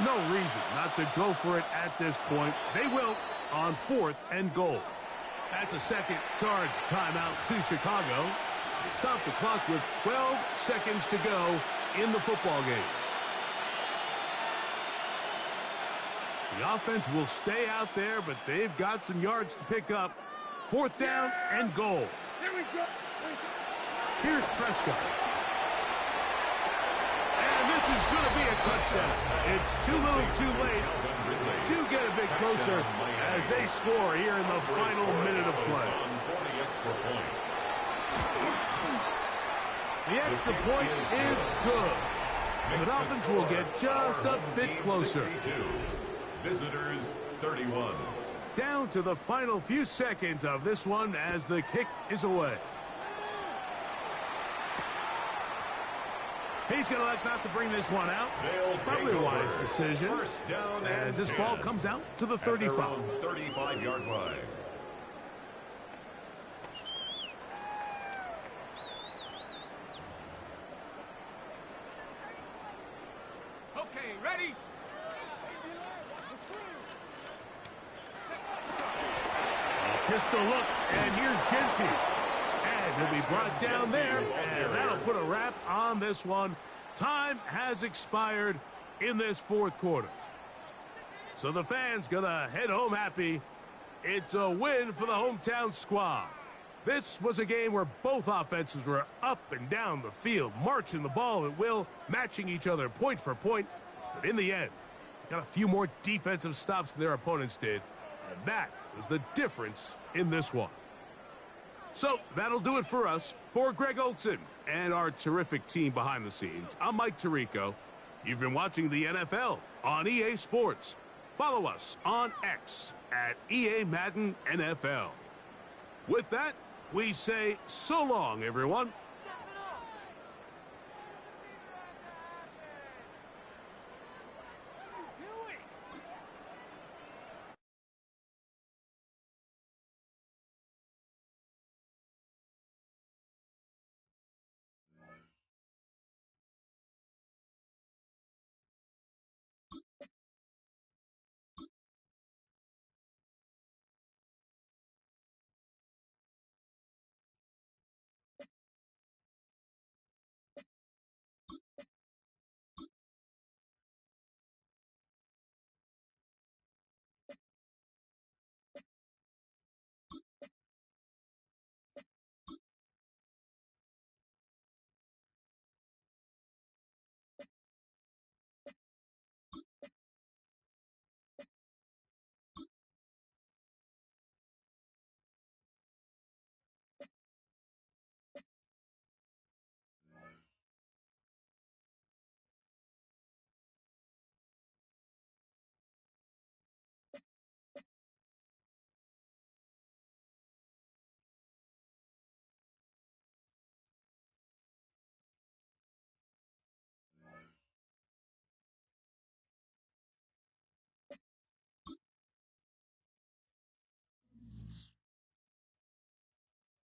No reason not to go for it at this point. They will on 4th and goal. That's a second charge timeout to Chicago. Stop the clock with 12 seconds to go in the football game. The offense will stay out there, but they've got some yards to pick up. 4th down and goal. Here we go. Here's Prescott. And this is going to be a touchdown. It's too little too late. Do get a bit closer as they score here in the final minute of play. The extra point is good. The Dolphins will get just a bit closer. Visitors 31. Down to the final few seconds of this one as the kick is away. He's going to elect not to bring this one out. Probably a wise decision as this ball comes out to the 35. 35-yard line. Okay, ready? Pistol look, and here's Genty. And he'll be brought down there, and that'll put a wrap on this one. Time has expired in this 4th quarter. So the fans gonna head home happy. It's a win for the hometown squad. This was a game where both offenses were up and down the field, marching the ball at will, matching each other point for point. But in the end, got a few more defensive stops than their opponents did. And that was the difference in this one. So that'll do it for us. For Greg Olson and our terrific team behind the scenes, I'm Mike Tirico. You've been watching the NFL on EA Sports. Follow us on X at EA Madden NFL. With that, we say so long, everyone.